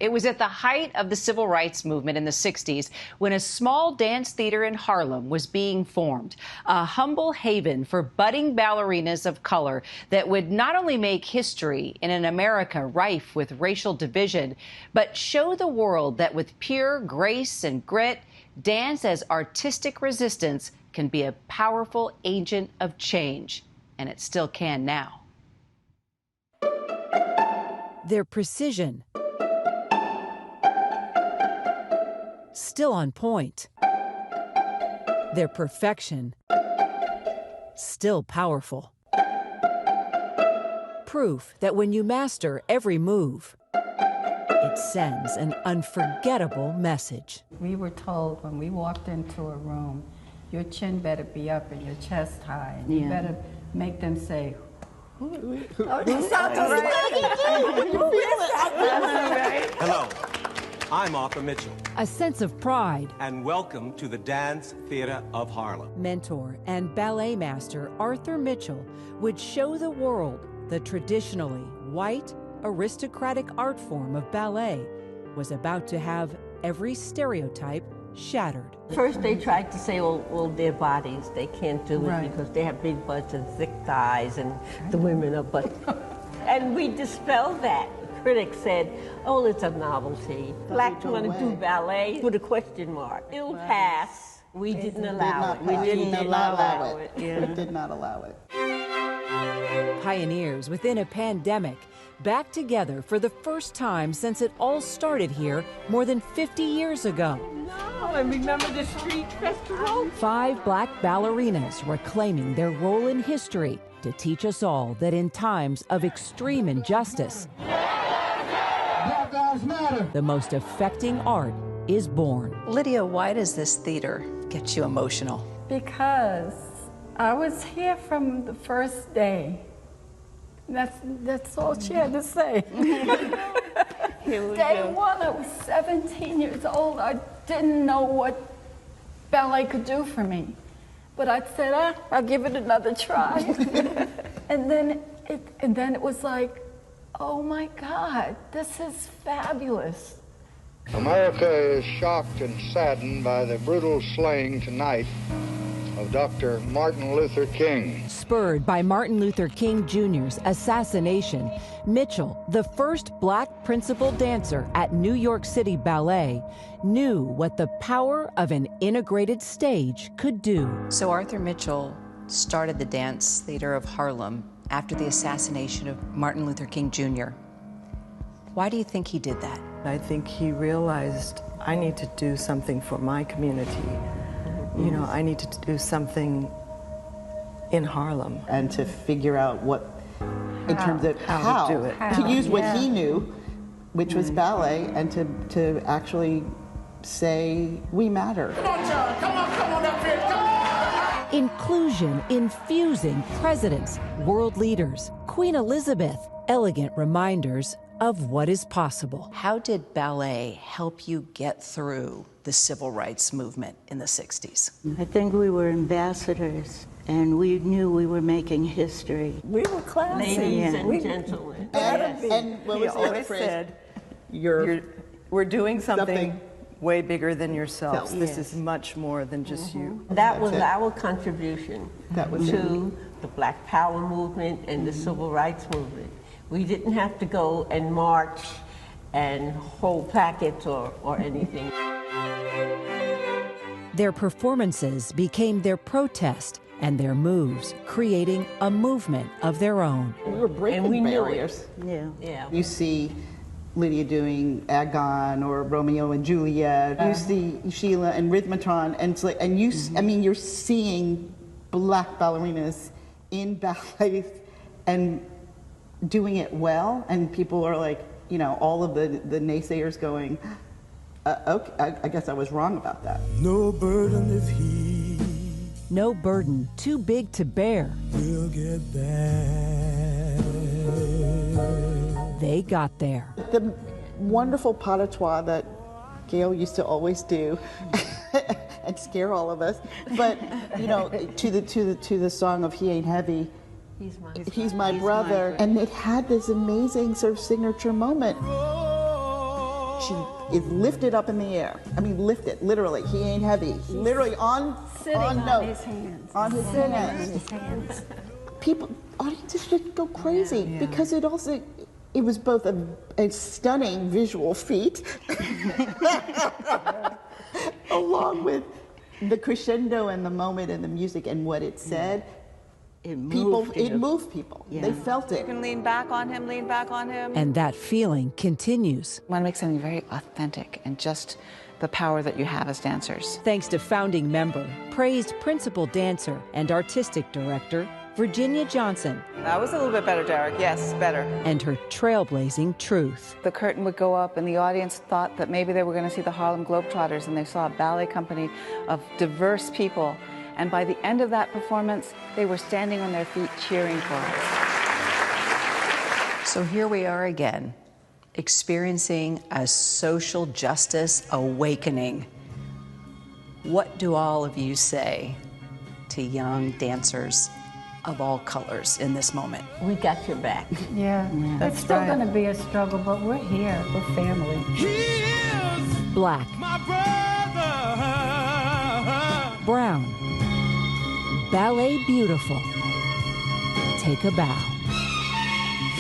It was at the height of the civil rights movement in the 60s when a small dance theater in Harlem was being formed, a humble haven for budding ballerinas of color that would not only make history in an America rife with racial division, but show the world that with pure grace and grit, dance as artistic resistance can be a powerful agent of change. And it still can now. Their precision, still on point. Their perfection, still powerful. Proof that when you master every move, it sends an unforgettable message. We were told when we walked into a room, your chin better be up and your chest high. And you better make them say, Hello, I'm Arthur Mitchell. A sense of pride. And welcome to the Dance Theatre of Harlem. Mentor and ballet master Arthur Mitchell would show the world the traditionally white, aristocratic art form of ballet was about to have every stereotype shattered. First they tried to say, well, their bodies, they can't do it because they have big butts and thick thighs and the women are butt. And we dispelled that. Critics said, oh, it's a novelty. Blacks want to do ballet with a question mark. It'll pass. We didn't allow it. We didn't allow it. We did not allow it. Pioneers within a pandemic, back together for the first time since it all started here more than 50 years ago. No, and remember the street festival? 5 black ballerinas reclaiming their role in history to teach us all that in times of extreme injustice, Black Lives Matter. the most affecting art is born. Lydia, why does this theater get you emotional? because I was here from the first day. That's all she had to say. Day one, I was 17 years old. I didn't know what ballet could do for me. But I said, I'll give it another try. and then it was like, oh my God, this is fabulous. America is shocked and saddened by the brutal slaying tonight of Dr. Martin Luther King. Spurred by Martin Luther King Jr.'s assassination, Mitchell, the first black principal dancer at New York City Ballet, knew what the power of an integrated stage could do. So Arthur Mitchell started the Dance Theatre of Harlem after the assassination of Martin Luther King Jr. Why do you think he did that? I think he realized, I need to do something for my community. You know, I need to do something in Harlem. And to figure out what, in terms of how to do it. To use what he knew, which was ballet, and to actually say, we matter. Come on, John, come on up here, come on! Inclusion infusing presidents, world leaders, Queen Elizabeth, elegant reminders of what is possible. How did ballet help you get through the civil rights movement in the 60s? I think we were ambassadors, and we knew we were making history. We were classy. Ladies and gentlemen. And what was the other phrase? Said, we're doing something way bigger than yourselves. This is much more than just you. That was our contribution That was to the Black Power movement and the Civil Rights movement. We didn't have to go and march and hold packets or anything. Their performances became their protest and their moves, creating a movement of their own. We were breaking barriers. Yeah. You see Lydia doing Agon or Romeo and Juliet. You see Sheila and Rhythmatron, and it's like, and you, I mean, you're seeing black ballerinas in ballet and doing it well, and people are like, you know, all of the naysayers going, okay, I guess I was wrong about that. No burden if he No burden too big to bear. will get back. They got there. The wonderful pas de trois that Gayle used to always do and scare all of us, but you know, to the song of He Ain't Heavy, He's my brother, and it had this amazing sort of signature moment. She is lifted up in the air. I mean, lifted, literally. He ain't heavy. Literally on His hands. On his hands. People, audiences should go crazy because it was both a stunning visual feat along with the crescendo and the moment and the music and what it said. It moved people. Yeah. They felt it. You can lean back on him, lean back on him. And that feeling continues. I want to make something very authentic and just the power that you have as dancers. Thanks to founding member, praised principal dancer, and artistic director, Virginia Johnson. That was a little bit better, Derek. Yes, better. And her trailblazing truth. The curtain would go up and the audience thought that maybe they were going to see the Harlem Globetrotters, and they saw a ballet company of diverse people. And by the end of that performance, they were standing on their feet cheering for us. So here we are again, experiencing a social justice awakening. What do all of you say to young dancers of all colors in this moment? We got your back. Yeah, it's still going to be a struggle, but we're here. We're family. He is Black. my brother. Brown. Ballet beautiful. Take a bow.